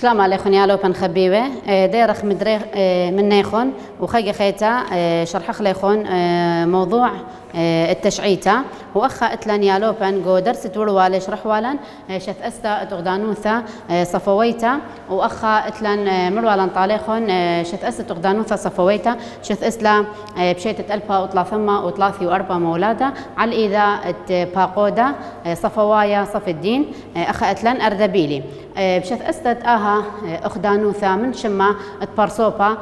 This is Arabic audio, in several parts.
السلام عليكم يا لوبن خبيبة ديرخ مدري من نيخون وخيجي خيتا شرح ليخون موضوع التشعيتا وأخا إتلان يا لوبن جو درس تولوالي شرح والن شث أستا تغدانوثا صفويتا وأخا إتلان مروالن طاليخون شث أستا تغدانوثا صفويتا شث أسلا بشيتة ألبا وطلا ثم وطلاثي وأربع مولادة على إذا باقودا صفوايا صف الدين أخا إتلان أردبيلي بشث أستد آها أخدانوثا من شما تبارسوبا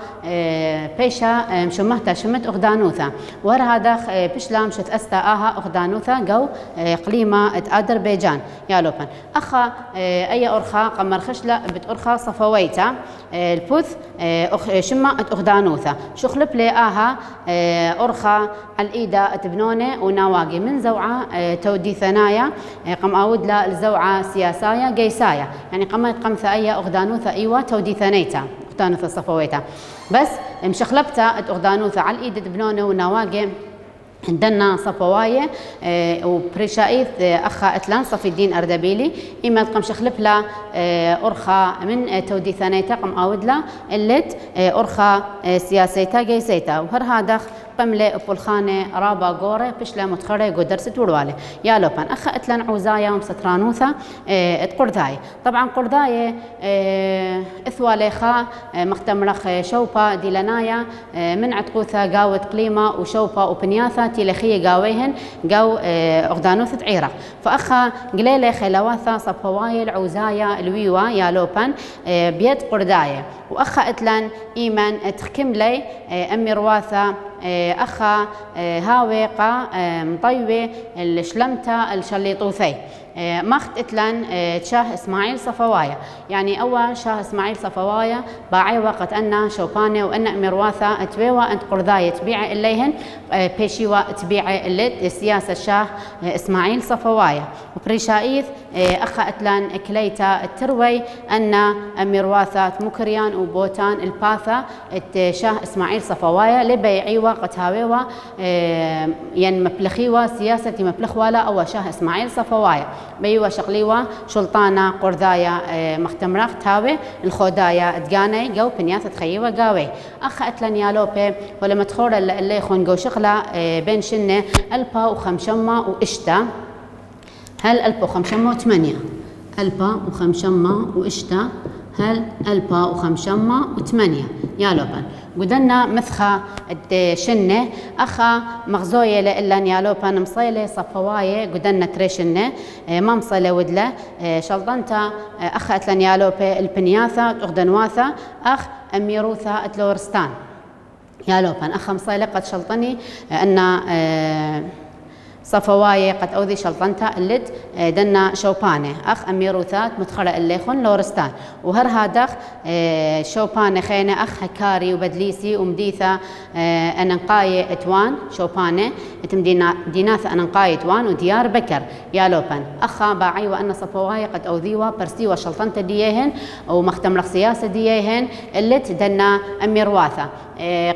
بيشا مشمهتا شمت أخدانوثا وهذا بشلام شث أستا آها أخدانوثا جو قليمة أذربيجان يا لوبان أخا أي أرخا قمر خشلة بتأرخا صفويتا البوث شما أخدانوثا شخلب لي آها أرخا الإيدا تبنونة ونواقي من زوعة تودي ثنايا قم أود لا الزوعة سياسايا قيسايا يعني قمت قمثة أي أغدانوثة أيوة تودي ثنيتا أغدانوثة صفويتا بس مشخلبتا أغدانوثة على الإيد تبنونة ونواقي عندنا صفواية وبريشايث أخا إتلان صفي الدين أردبيلي إما تقم شخلب لا أرخا من تودي ثانيتا قم أودلا اللت أرخا سياسيتا جيسيتا وهر هذا قملة بولخانة رابا غورة بشلا متخرة قدرس تولوالي يا لوبان أخا إتلان عوزايا ومسترانوثا قرداي طبعا قرداي إثواليخا مختمرخ شوبا ديلانايا من عتقوثا قاوة قليمة وشوبا وبنياثا تيلخية قاويهن قاو أغدانوث تعيرة فأخا قليلة خلواثا صفواي العوزايا الويوا يا لوبان بيد قرداي وأخا إتلان إيمان تخكم لي أمي رواثا أخا هاويقا مطيوة الشلمتا الشليطوثي ماخت إتلان شاه إسماعيل صفوايا يعني أول شاه إسماعيل صفوايا باعي وقت أن شوبانة وأن مرواثة تبيوا أنت قرضاية تبيع إليهن بيشيوا تبيع اللي سياسة شاه إسماعيل صفوايا وبريشايث أخا إتلان كليتا التروي أن مرواثة مكريان وبوتان الباثة شاه إسماعيل صفوايا لبيعي وقت هاويوا يعني مبلخيوا سياسة مبلخوالا أو شاه إسماعيل صفوايا بيوا شقليوا شلطانة قرضايا مختمرخ تاوي الخودايا دقاني جو بنياث تخيوا قاوي أخا إتلان يالوبي ولما تخور اللي يخون جو شغلة بين شنة ألبا وخمشمة وإشتا هل ألبا وخمشمة وثمانية ألبا وخمشمة وإشتا هل ألبا وخمشمة وثمانية يالوبان قدنا مثخة شنة أخا مغزوية لإلا يالوبان مصيلة صفواية قدنا تريشنة ما مصيلة ودلة شلطنتا أخا أتلان يالوبي البنياثة أغدنواثة أخ أميروثة أتلورستان يالوبان أخا مصيلة قد شلطني أن صفواية قد أوذي شلطنتا اللد دنا شوبانة أخ أميروثات متخرة الليخون لورستان وهر هادخ شوبانة خينة أخ هكاري وبدليسي ومديثة أننقاية إتوان شوبانة ديناثة أننقاية إتوان وديار بكر يا لوبان أخا باعي وأن صفواية قد أوذيوا برسيوا شلطنتا ديهن ومختمرخ سياسة ديهن اللد دنا أميرواثة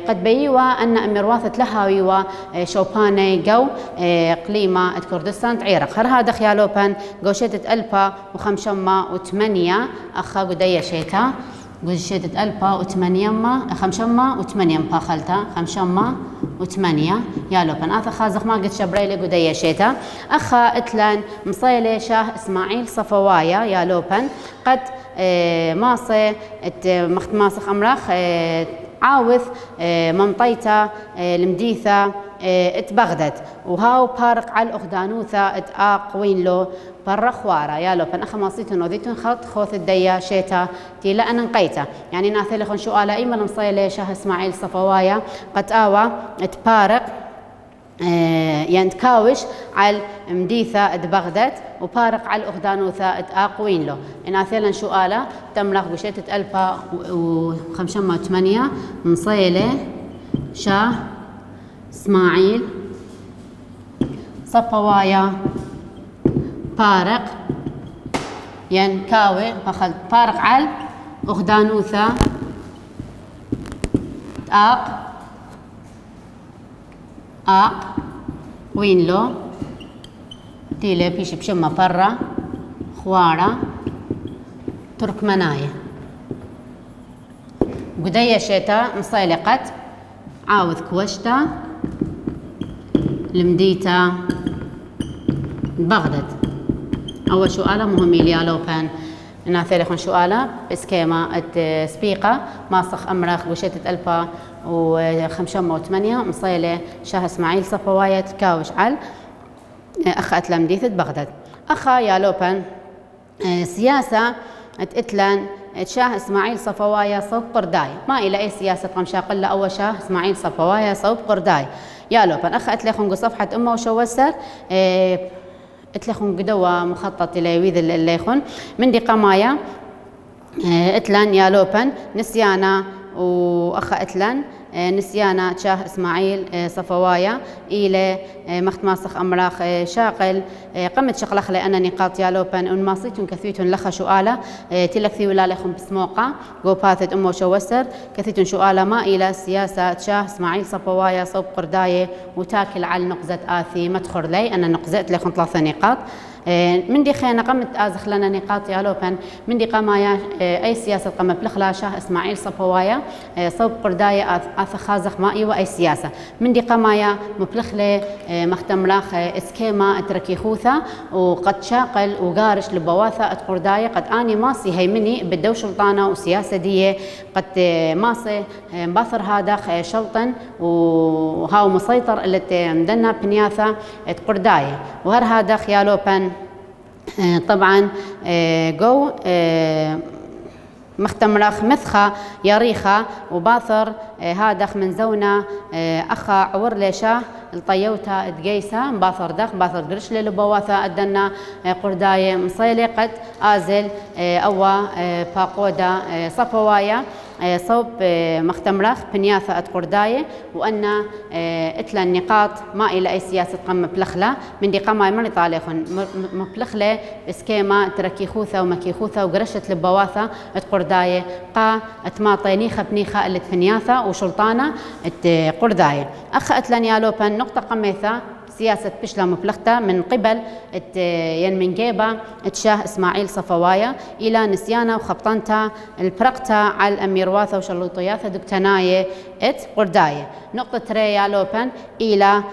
قد بيوا أن أميرواثة لهاويوا شوبانة جو قليمة كردستان تعيرق هر هذا خيالوبان قوشتة ألبا وخمشمة وثمانية أخا قدية شيتا قوشتة ألبا وثمانية خمشمة وثمانية مباخلتا خمشمة وثمانية يالوبان أخا خازق ما قد شبريلي قدية شيتا أخا إتلان مصيلة شاه إسماعيل صفوايا يالوبان قد ماصي ماسخ أمرخ عاوث ممطيتا المديثة اتبغدد وهاو بارق على الأخدانوثة اتقوين له برا خوارا يا لو بن أخا ماصيتن وذيتن خط خوث الديا شيتا تيلا أنا نقيتا يعني ناثل خن شو آلا إيما المصيلة شاه إسماعيل صفوايا قد آوا اتبارق يعني تكاوش على مديثة اتبغدد وبارق على الأخدانوثة اتقوين له ناثل شو آلا تملغ بشيتة ألبا وخمشمة وثمانية مصيلة شاه إسماعيل صفوايا بارق ينكاوي فخل بارق على أخدانوثة وين لو تيلي بيش بشمة برا خوارة تركمناية قدية شيتا مصيلقت عاوذ كوشتا المديتا بغداد. أول سؤال مهم لي لوبان ناثيرخون سؤالا بسكيما سبيقة ماسخ أمرخ وشتت ألبا وخمشمة وثمانية مصيلة شاه إسماعيل صفواية كاوش عل أخ أتلم ديثة بغداد. أخا يا لوبان سياسة اتلان شاه إسماعيل صفواية صوب قرداي ما إلى أي سياسة قمشا قل أول شاه إسماعيل صفواية صوب قرداي. يا لوبان أخ أتلخون صفحة أمه وشوسر اتلخون قدوة مخطط إلى ويذ الليخون من دي قمايا اتلان يا لوبان نسيانا وأخ اتلان نسيانا شاه إسماعيل صفوايا إلى مخت ماسخ أمراخ شاقل قمت شقلخ لأن نقاط يالوبان أن ماسيتون كثيتون لخ شؤالة تلكثي ولا لخم بسموقة قوباثت أمو شوسر كثيتون شؤالة ما إلى سياسة شاه إسماعيل صفوايا صوب قرداية وتاكل على نقزة آثي مدخر لي أنا نقزت لخم 3 نقاط من دي خينا قمت آزخ لنا نقاط يالوبان من دي قمايا أي سياسة قم بلخلا شاه إسماعيل صفوايا صوب قرداية خازخ مائي وأي سياسة من دي قمايا مبلخلة مختمراخ اسكيما اتركي خوثة وقد شاقل وقارش لبواثة اتقرداية قد اني ماسي هيمني بدو شلطانة وسياسة دي قد ماسي باثر هذا شلطن وهاو مسيطر اللي مدنا بنياثة اتقرداية وهر هذا خيالوبان طبعا جو مختمرخ مثخة يريخة وباثر هادخ من زونا أخا عور ليشاه الطيوتا تقيسة باثر دخ باثر قرش للبواثة أدنا قرداية مصيلي قد آزل أو باقودة صفوايا صوب مختمرخ بنياثة قرداية وأن اتلا النقاط ما إلى أي سياسة قم بلخلة من دي قماي من طالخون مبلخلة اسكيما تركيخوثة ومكيخوثة وقرشت لبواثة قرداية قا اتماطي نيخة بنيخة اللي بنياثة وشلطانة قرداية. أخ اتلان يالوبان نقطة قميثة سياسة بشلا مبلغتا من قبل من جيبة شاه إسماعيل صفوايا إلى نسيانا وخبطنتا البرقتا على الأمير واثا وشلوطياثا دكتناية قرداية. نقطة ريا لوبان إلى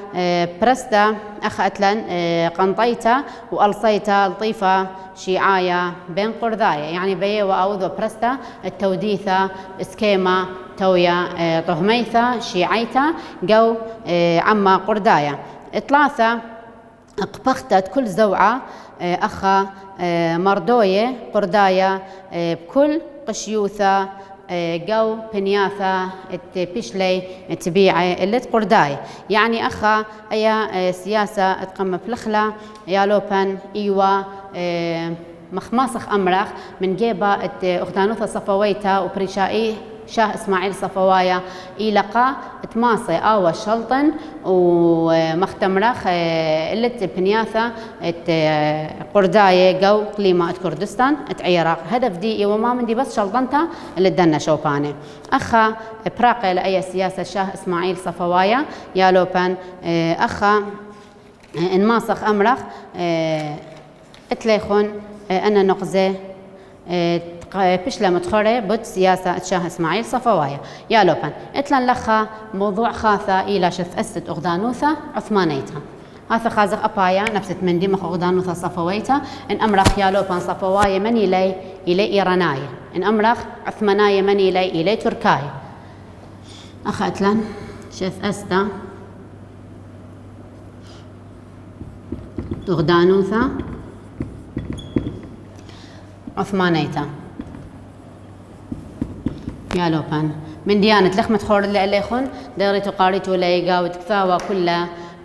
برستا أخ أتلان قنطيتا وألصيتا لطيفة شيعاية بين قرداية يعني بيه وأوذو برستا التوديثة اسكيما تويا طهميثة شيعيتا جو عما قرداية. 3 اقبختت كل زوعة أخا مردوية قرداية بكل قشيوثة جو بنياثة بيشلي تبيعي اللي قرداية يعني أخا أي سياسة تقم بلخلة يالوبان إيوا مخماسخ أمرخ من جيبة أخدانوثة صفويتا وبريشائي شاه إسماعيل صفوايا إلقى تماصي أو شلطن ومختمرخ اللي بنياثة قرداية جو قليمة كردستان عراق هدف دي وما من دي بس شلطنتها اللي دنا شوباني. أخا براقي لأي سياسة شاه إسماعيل صفوايا يالوبان أخا انماسخ أمرخ اتليخون أنا نقزة بشلا متخرة بد سياسة شاه إسماعيل صفوايا يا لوبان اتلان لخا موضوع خاثة إلى شث أسد أغدانوثة عثمانيتا هذا خازق أبايا نفست من ديمخ أغدانوثة صفويتا إن أمرخ يا لوبان صفوايا من إلي إيرانايا إن أمرخ عثمانايا من إلي تركايا. أخ اتلان شث أستا أغدانوثة عثمانيتا يا لوبان من ديانة لخمة خور اللي عليخون داريتو قاريتو ليقا وتكثاوى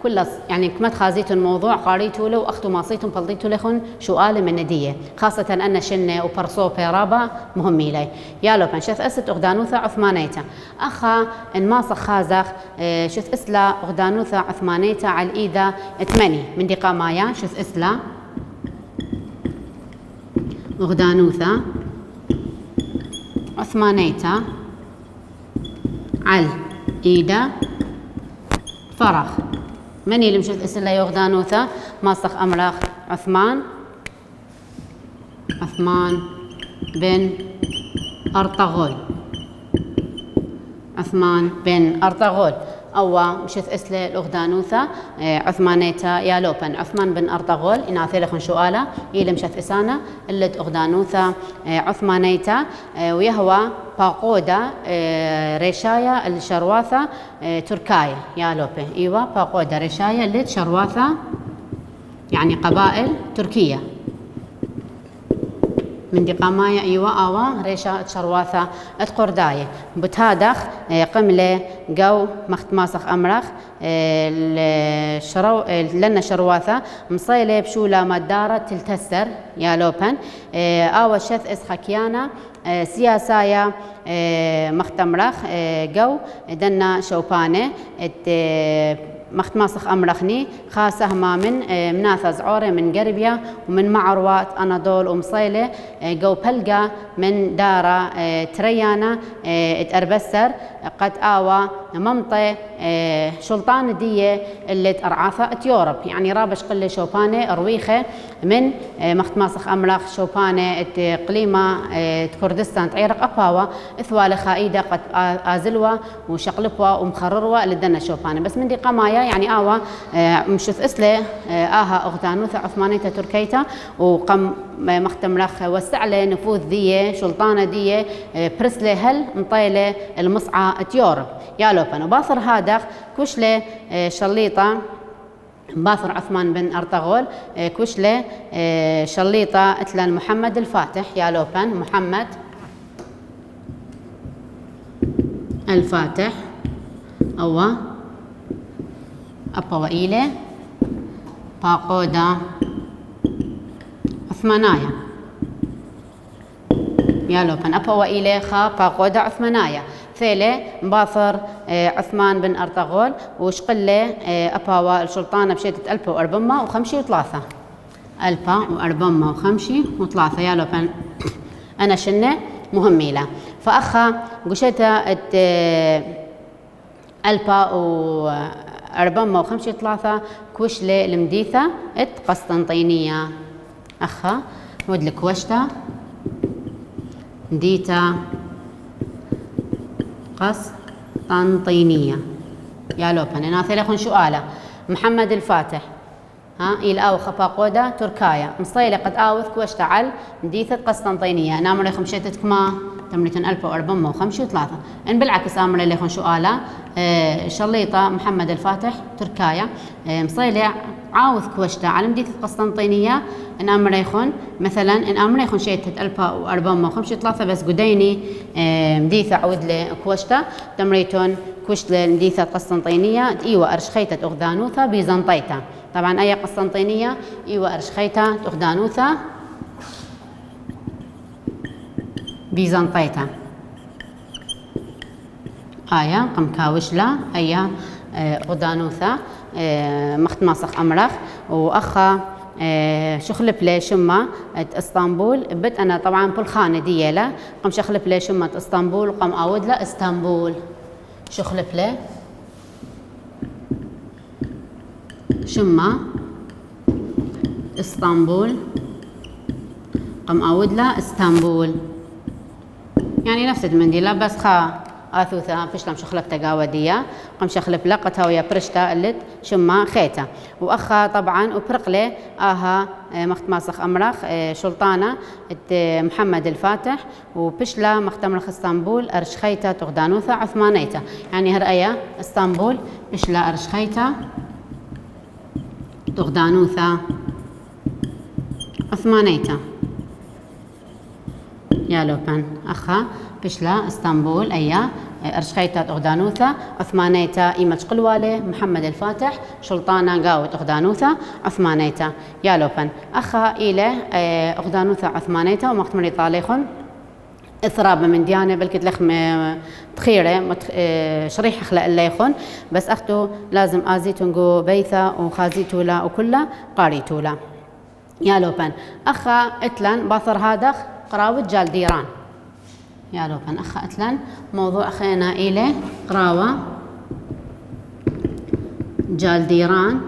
كل يعني كما تخازيتو الموضوع قاريتو لو أختو ماصيتو فلطيتو لخون شؤال من ندية خاصة أن شنة وبرصو بيرابا مهمي لي يا لوبان شث أست أغدانوثة عثمانيتا أخا انماصخ خازخ شث إسلا أغدانوثة عثمانيتا على الإيدة 8 من دي قامايا شث إسلا أغدانوثة عثمانيتا على إيدا فرخ من اللي مشت إسلا يغدانوثة ماسخ أمرخ عثمان بن أرطغرل عثمان بن أرطغرل أو مشث إسلة الأغدانوثة عثمانيتا يالوبن عثمان بن أرطغرل إناثي لخن شؤالة إلى مشث إسانة اللي أغدانوثة عثمانيتا ويهوى باقودة ريشايا الشرواثة تركاية يالوبن إيوة باقودة ريشايا اللي شرواثة يعني قبائل تركية من دقامايا إيوة آوا ريشا شرواثة القرداية بتهادخ قملة جو ماسخ أمرخ لنا شرواثة مصيلة بشولة مدارة تلتسر يا لوبن آوا شث إسحكيانا سياسايا مختمرخ جو دنا شوبانة ماسخ أمرخني خاصة ما من مناثة زعورة من قربيا ومن معروات أناضول ومصيلة جو بلقى من دارة تريانا اتأربسر قد آوى ممطي شلطان دية اللي تأرعاثة اتيورب يعني رابش قلة شوبانة أرويخة من ماسخ أمرخ شوبانة قليمة كردستان تعيرق أباوة إثوالة خائدة قد آزلوا وشقلبوا ومخرروا لدنا شوبانة بس من دي قمايا يعني آوا مشث إسلة آها أغدانوثة عثمانية تركيتا وقم مختمرخ وسعلة نفوذ دية شلطانة دية برسلة هل مطيلة المصعى اتيورب يا لوبن وباصر هادخ كشلة شليطة باثر عثمان بن أرطغرل كشلة شليطة اتلان محمد الفاتح يا لوبن محمد الفاتح أو أبا وإيلة باقودة عثمانايا يا لوبن أبا وإيلة خا باقودة عثمانايا ثيلة مباثر عثمان بن أرطغرل وشقلة أبا السلطانة بشيتة 1453 1453 يا لوبن أنا شنة مهميلة فأخا قشتها 1453 كوشلة المديثة قسطنطينية أخا ودلك وشتا ديتا قسطنطينية يا لوبن أنا ثلاث سؤالة محمد الفاتح إلى أو خفاقودة تركايا مصيلة قد آوث كوشتعل مديثة قسطنطينية نامر لكم شتتك ما تمرتن 1453 إن بالعكس أمر لكم سؤالة شليطة محمد الفاتح تركايا مصيلة عاوث كوشتا على مديثة قسطنطينية إن أمر يخون مثلا إن أمر يخون شيتة 1453 بس قديني مديثة عود لكوشتا تمريتون كوشت لمديثة قسطنطينية إيوة أرشخيتة أغدانوثة بيزنطيتا طبعا أي قسطنطينية إيوة أرشخيتة أغدانوثة بيزنطيتا آية قم كاوشلا أي أغدانوثة ماسخ أمرخ وأخا شخلب لي شمة اسطنبول بت أنا طبعا بالخانة ديالا قم شخلب لي شمة اسطنبول وقم أود له اسطنبول شخلب لي شمة اسطنبول قم أود له اسطنبول يعني نفس المنديلة بس خا آثوثة فشلم شخلب تقاودية قم شخلب لقتها ويا برشتا اللي شما خيتا وأخا طبعا وبرقلة آها ماسخ أمرخ شلطانة محمد الفاتح وبشلا مختمرخ اسطنبول أرشخيتا تغدانوثة عثمانيتا يعني هرأية اسطنبول بشلا أرشخيتا تغدانوثة عثمانيتا يا لوبان أخا بشلا اسطنبول أيا أرشخيتا أغدانوثة عثمانيتا إيمج قلوالة محمد الفاتح شلطانة قاوت أغدانوثة عثمانيتا يا لوبان أخا إلى أغدانوثة عثمانيتا ومختمري طاليخن إثرابة من ديانة بلكت لخم تخيرة شريحة خلق الليخن بس أختو لازم آزيتونجو بيثا وخازيتولا وكلا قاريتولا يا لوبان أخا إتلان باثر هادخ قراوة جالديران يا لوبان أخا إتلان موضوع خينا إليه قراوة جالديران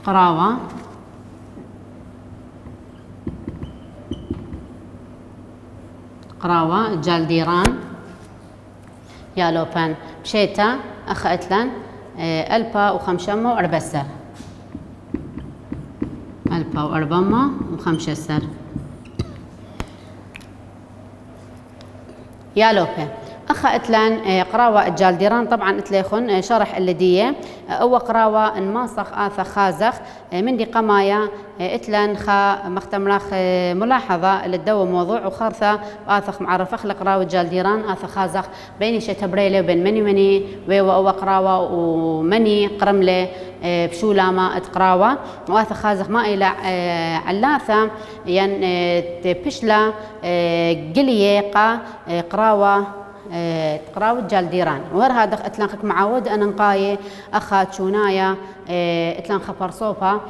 قراوة قراوة جالديران يالوبن بشيتا أخا إتلان ألبا وخمشمة وأربسر ألبا وأربمة وخمشسر يالوبن أخا إتلان قراوة الجالديران طبعا إتليخن شرح اللدية أو قراوة انماسخ آثا خازخ من دي قمايا إتلان خا مختمرخ ملاحظة للدو موضوع وخارثة آثخ معرفخ لقراوة الجالديران آثا خازخ بيني شتبريلي وبين مني ويوا أو قراوة ومني قرملي بشولاما اتقراوة وآثا خازخ ما إلى علاثة يعني بشلا قليقة قراوة تقراو الجالديران وهر هذا اتلانخك معود أنا نقاي أخا تشونايا اتلانخ برصوبة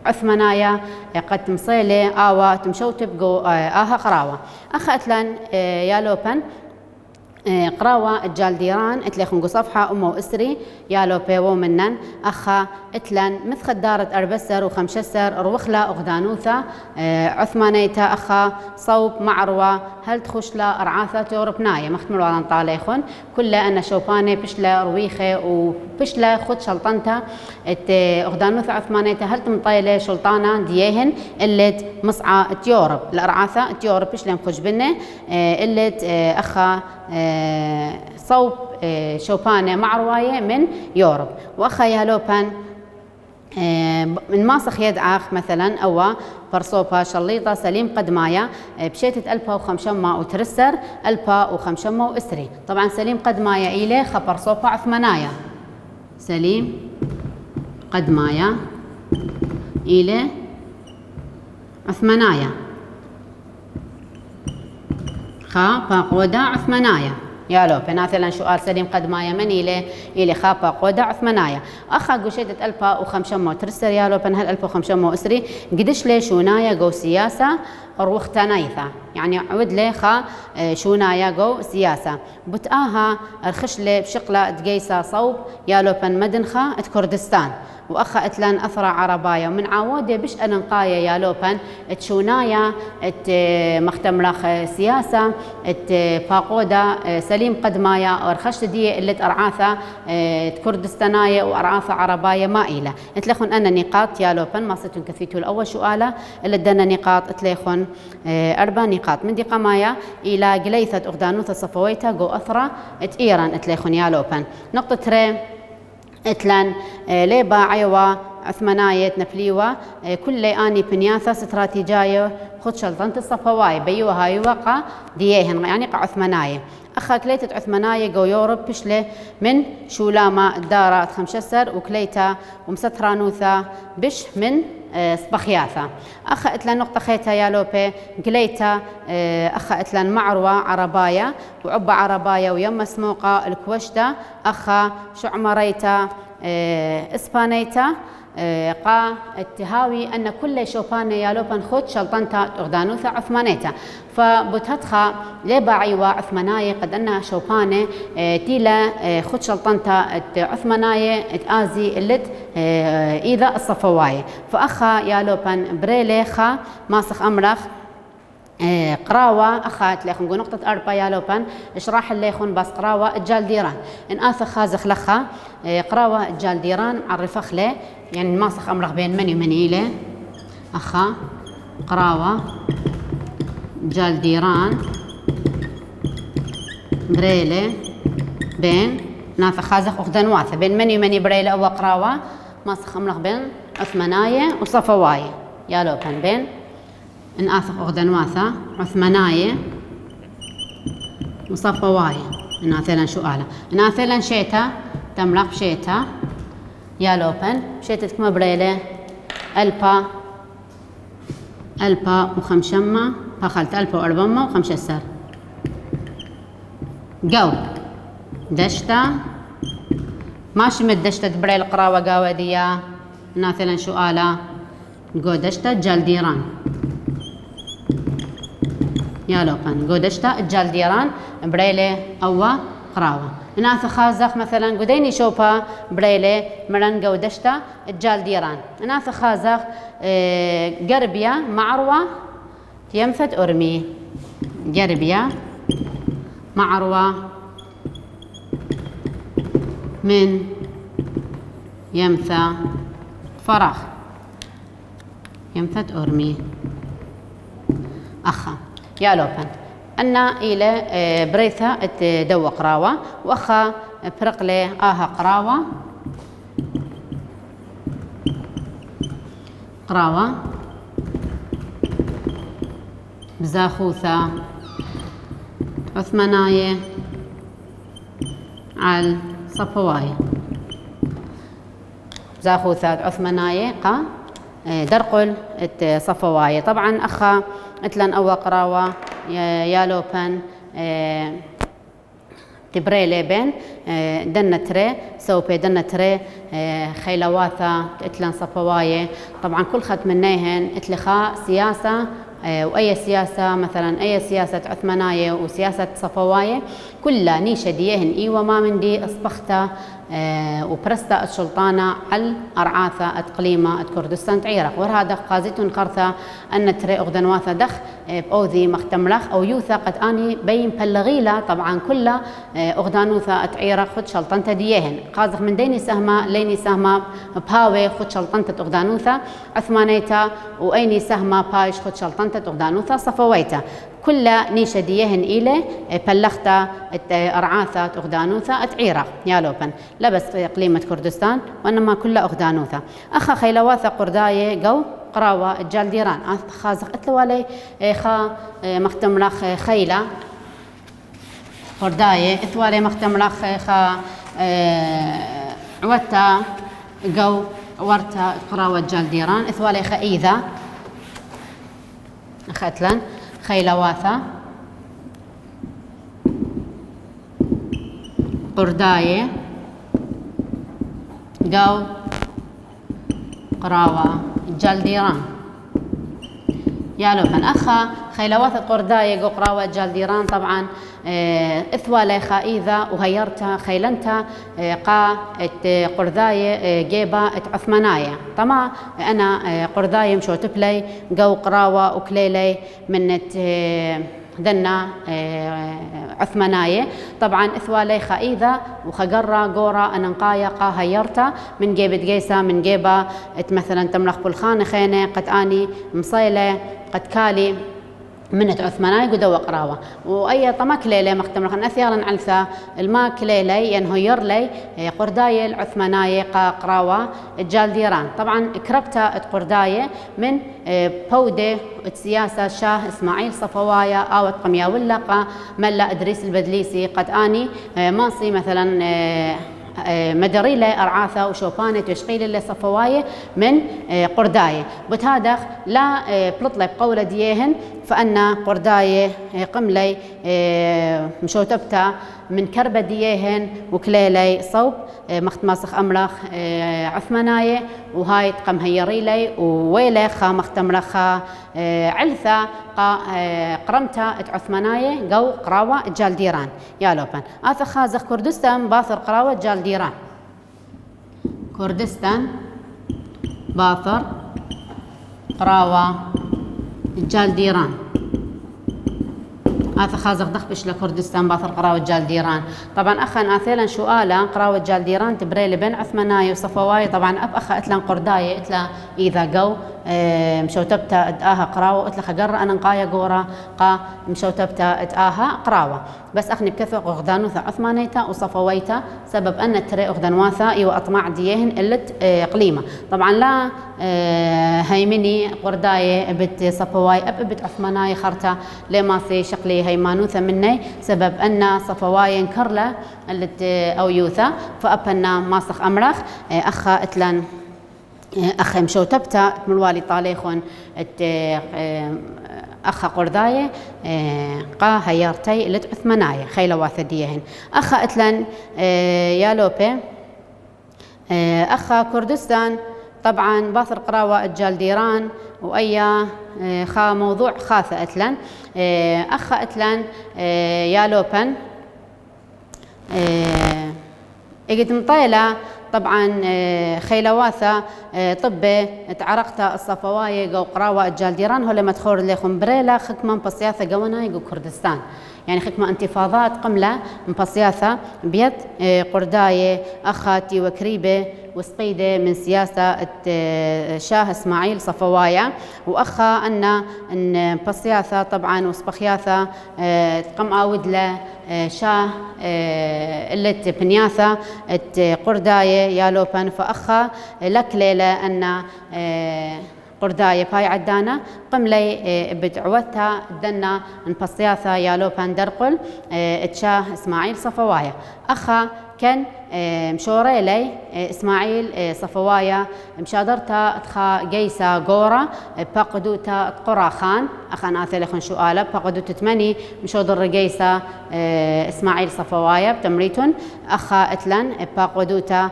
عثمانايا قد تمصيلي آوا تمشو تبقو آها قراوة أخا اتلان يالوبن قراوة الجالديران اتليخن صفحة أمو إسري يالو بيوو منن أخا اتلان مثخد دارت أربسر وخمشسر روخلا أغدانوثا عثمانيتا أخا صوب معروة هل تخشلا أرعاثة توربناية مختمر وران طاليخن كلا أن شوباني بشلا رويخة وبشلا خد شلطنتا أغدانوثا عثمانيتا هل تمطيلة شلطانة ديهن اللي مصعى تيورب الأرعاثة تيورب بشلا مخش بنه اللي أخا صوب شوبانة معرواية من يوروب وأخا يالوبان من ماسخ يدعاخ مثلا أو برصوبة شليطة سليم قدمايا بشيتة ألبا وخمشمة وترسر ألبا وخمشمة وإسري طبعا سليم قدمايا إليه خبرصوبة عثمانايا سليم قدمايا إليه عثمانايا خا باقودا عثمانايا يالو مثلا سؤال سليم قدمايا من إلي خا باقودا عثمانايا أخا قشيدة ألبا وخمشمة وترسر يالو هل ألبا وخمشمة وإسري قدش لي شونايا جو سياسة روختانايثا يعني عود لي خا شونايا جو سياسة بتآها الخش لي بشقلة دقيسة صوب يالو مدنخا كردستان وأخا إتلان أثرى عربايا ومن عودة بش أنا نقايا يا لوبن تشونايا مختمرخ سياسة باقودا سليم قدمايا أرخشت دي اللي أرعاثة كردستانايا وأرعاثة عربايا مائلة اتلخن أنا نقاط يا لوبن ما ستن كثيتو الأول سؤالة اللي دنا نقاط اتلخن 4 نقاط من دي قمايا إلى قليثة أغدانوثة صفويتا جو أثرى إيران اتلخن يا لوبن نقطة ري إتلان ليبا عيوا عثماناية نفليوة كل آني بنياثة استراتيجية خد شلطنة الصفواي بيوها هاي وقع ديهن يعني قا عثماناية أخا كليتة عثماناية جو يوروب بشلة من شولاما الدارة خمشسر وكليتا ومسترانوثا بش من صبخياثة أخا إتلان نقطة خيتا يالوبي قليتا أخا إتلان معروة عربايا وعبا عربايا ويما سموقة الكوشدة أخا شعمريتا إسبانيتا قا اتهاوي أن كل شوبان يالوبان خد شلطنتا أغدانوثا عثمانيتا فبتهتخا لباعي وعثماناية قد أنها شوبانة تيلا خد شلطنتا عثماناية اتآزي اللت إذا الصفواية فأخا يالوبان بريليخا ماسخ أمرخ قراوة أخات ليخن نقطة 4 يالوبان اشراح الليخن بس قراوة الجالديران إن آثا خازخ لخا قراوة الجالديران عرفخ له يعني ماسخ أمرخ بين مني ومني له أخا قراوة جالديران بريلة بين ناثا خازخ أخدنواثة بين مني ومني بريلة أو قراوة ماسخ أمرخ بين عثماناية وصفواية يالوبان بين إن آثق أغدنواثة عثماناية وصفواية إن آثيلا شؤالة إن آثيلا شيتا تمرق شيتا يالوبن شيتا كما بريلة ألبا وخمشمة فخلت ألبا وأربمة وخمشسر جو دشتا ماشي مد دشتا بريل قراوة قاوة ديا إن آثيلا شؤالة جو دشتا جالديران يالوبان قدشتا الجالديران بريلة أو قراوة ناس خازخ مثلا قديني شوبا بريلة مرن قدشتا الجالديران ناس خازخ قربيا معروة ينفت أرمي جربيا معروة من يمثى فراخ يمثة أرمي أخا يا لوبن أنا إلى بريثة دو قراوة وأخا برقلة قراوة بزاخوثة عثماناية على صفواية زاخوثة عثماناية قا درقل صفواية. طبعا أخا اتلن أو قراوة يا لوبن تبريلي بين دنتري سوبي دنتري خيلواثة اتلن صفواية. طبعا كل خط منيهن اتلخاء سياسة وأي سياسة مثلا أي سياسة عثمانية وسياسة صفواية كلها نيشة ديهن إيوة ما من دي أصبختا وبرستا السلطانة على أرعاثة أتقليمة كردستان تعيرق ورهذا قازيتون قرثة أن تري أغدنواثة دخ بأوذي مختملخ أو يوثا قد آني بين بلغيلة. طبعا كلها أغدانوثة تعيرق خد شلطنة ديهن قازخ من ديني سهمة ليني سهمة بهاوي خد شلطنة أغدانوثة عثمانيتا وأيني سهمة بايش خد شلطنة أغدانوثة صفويتا كلها نيشة ديهن إلي بلغتا أرعاثة أغدانوثة تعيرق يا لوبن لبس إقليمة كردستان وإنما كلها أغدانوثة. أخا خيلواثة قرداية جو قراوة الجالديران خازق اتلوالي خا مختملخ خيلة قرداية اثوالي مختملخ خا عوتا جو ورتا قراوة الجالديران اثوالي خايذة أختلن خيلواثة قرداية جو قراوة جالديران يا لوبن أخا خيلواثة قرداية جو قراوة جالديران. طبعا إثوالي خائذة وهيرتا خيلنتا قا قرداية جيبا عثماناية. طبعا أنا قرداية مشوتبلي جو قراوة وكليلي من دنا عثماناية. طبعا إثوالي خائذة وخقرة قورة أننقاية قا هيرتا من جيبة جيسة من جيبة مثلا تملخ بالخانة خينة قد آني مصيلة قد كالي منت عثماناي قدوا قراوة وأي طما كليلي مختم لخن أثيالا علثة الما كليلي ينهير لي قرداية العثماناية قراوة الجالديران. طبعا كربتا قرداية من بودة سياسة شاه إسماعيل صفوايا أو قميا ولا ملا إدريس البدليسي قد آني ماصي مثلا مدريلة أرعاثة وشوبانة وشقيلة صفواية من قرداية بتهادخ لا بلطلب قولة ديهن فأن قرداية قملي مشوتبتا من كربة ديهن وكليلي صوب مختماسخ أملخ عثماناية وهاي تقم هيريلي وويلي خا مختملخا علثة قرمتا عثماناية جو قراوة جالديران يا لوبن آثا خازخ كردستان باثر قراوة جالديران كردستان باثر قراوة جالديران آثا خازق دخبش لكردستان باثر قراوة جالديران. طبعا أخا آثيلا شؤالا قراوة جالديران تبريلي بين عثماناية وصفواية. طبعا أب أخا إتلان قرداية إتلا إذا جو مشوتبتا اتآها قراوة إتلا خقر أنا نقايا قورا قا مشوتبتا اتآها قراوة بس أخني بكثر أغدانوثا عثمانيتا وصفويتا سبب أن تري أغدانواثا إيو أطماع ديهن إلت قليمة. طبعا لا هيمني قرداية ابت صفواي ابت عثماناي خرتا لماسي شقلي هيمانوثا مني سبب أن صفواي انكرلا الت أو يوثا فأبنا ماسخ أمرخ أخا إتلان أخي مشوتبتا ملوالي طاليخون أخا قرداية قا هيارتي لت عثماناية خيلة واثديهن أخا إتلن يا لوبي أخا كردستان طبعا باثر قراوة الجالديران وأيا خا موضوع خاثة إتلن أخا إتلن يا لوبن إجت مطيلة طبعا خيلواثة طبة تعرقتا الصفواية جو قراوة الجالديران هو لما تخور ليخم بريلا خكما مبسياثة قوانا يقو كردستان يعني خكما انتفاضات قملة مبسياثة بيت قرداية أخاتي وكريبة وسقيدة من سياسة شاه إسماعيل صفوايا وأخا أن بسياثة طبعا وسبخياثة تقم آود له شاه اللي بنياثة قرداية يالوبن فأخا لك ليلة أن قرداية باي عدانا قم لي بدعوتها دنا نبسياثة يالوبن درقل تشاه إسماعيل صفوايا أخا كان مشوري لي إسماعيل صفوايا مشادرتا تخا جيسا قورا باقدوتا قرا خان أخا ناثل خن سؤاله باقدوتا تمني مشودر جيسا إسماعيل صفوايا بتمريتون أخا اتلن باقدوتا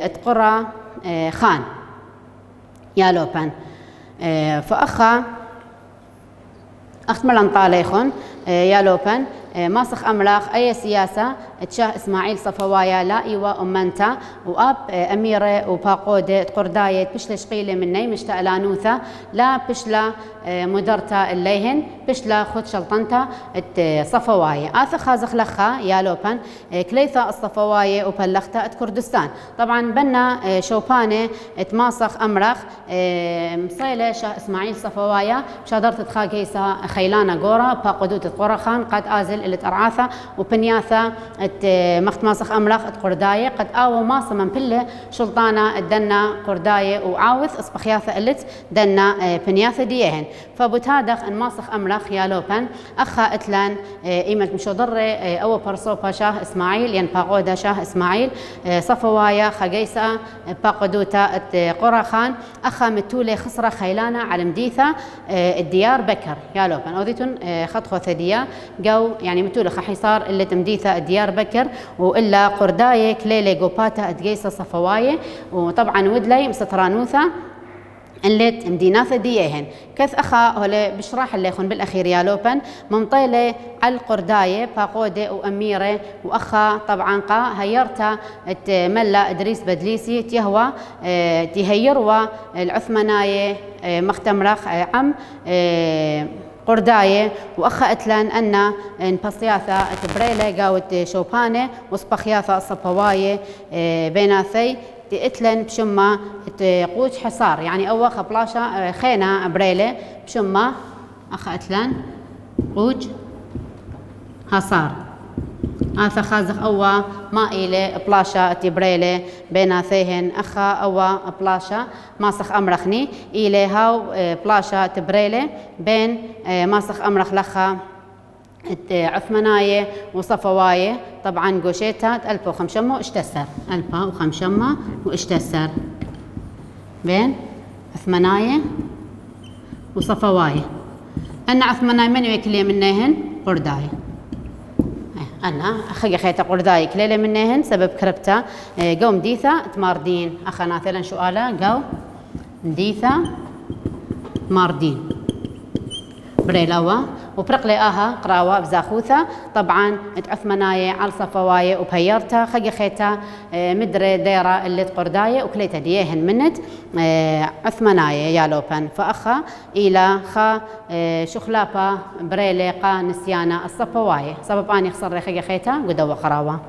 تقرا خان يالوبن فأخا أختملن طاليخون يالوبن ماسخ أملاخ أي سياسة تشاه إسماعيل صفوايا لا إيوا أمنتا وأب أميرة وباقودة قرداية بشلا شقيلة مني مشتا لانوثة لا بشلا مدرتا الليهن بشلا خد شلطنتا صفوايا آثا خازخ لخا يالوبن كليثا الصفوايا وبلغتا كردستان طبعا بنا شوبانة تماسخ أمرخ مصيلة شاه إسماعيل صفوايا شادرت تخا كيسا خيلانا قورا باقودوت قرخان قد آزل اللي ترعاثة وبنياثة مخت ماسخ أملاخ قرداية قد آوى ماسة من بله شلطانة الدنا قرداية وعاوث أصبخياثة اللي دنا بنياثة ديهن فبتادخ أن ماسخ أملاخ يالوبن أخا إتلان إيمة مشودر أو برصوبة شاه إسماعيل ين باقودة شاه إسماعيل صفوايا خجيسة باقودوتا قرخان أخا متولي خسرة خيلانة على مديثة الديار بكر يالوبن أوذيتون خطخو ثدية جو يعني متولي خحيصار اللي تمديثة الديار بكر وإلا قرداية كليلي قوباتا أتجيسة صفواية وطبعا ودلي مسترانوثة اللي مديناثة ديهن كث أخا هلا بشراح اللي يخون بالأخير يالوبن ممطيلة على القرداية باقودة وأميرة وأخا طبعا قا هيرتا ملا إدريس بدليسي تيهوى تهيروا العثمانية مختمرخ عم قرداية وأخا إتلان أن بسياثة تبريلة قاوت شوبانة وصبخياثة صفواية بيناثي إتلان بشمة قوج حصار يعني أول خبلاشة خينا بريلة بشمة أخا إتلان قوج حصار آثا خازخ أوا ما إلي بلاشا تبريلة بيناثيهن أخا أوا بلاشا ماسخ أمرخني إلي هاو بلاشا تبريلة بين ماسخ أمرخ لخا عثمانية وصفواية طبعا قوشيتها 1500 اشتسر 1500 واشتسر بين عثمانية وصفواية أن عثمانية من يكلي منهن قرداية أنا أخي خيتا قرداي كليلة منهن سبب كربتا قوم ديثا تماردين أخا ناثلا سؤالا قو ديثا ماردين بريلاوا وبرقلي آها قراوة بزاخوثة طبعا عثمانية على صفواية وبهيرتا خي خيتا مدري ديرة اللي قرداية وكليتا ديهن منت عثمانية يالوبن فأخا إلى خا شخلابا بريلي قا نسيانا الصفواية سبب أني خسر خي خيتا قدوا قراوة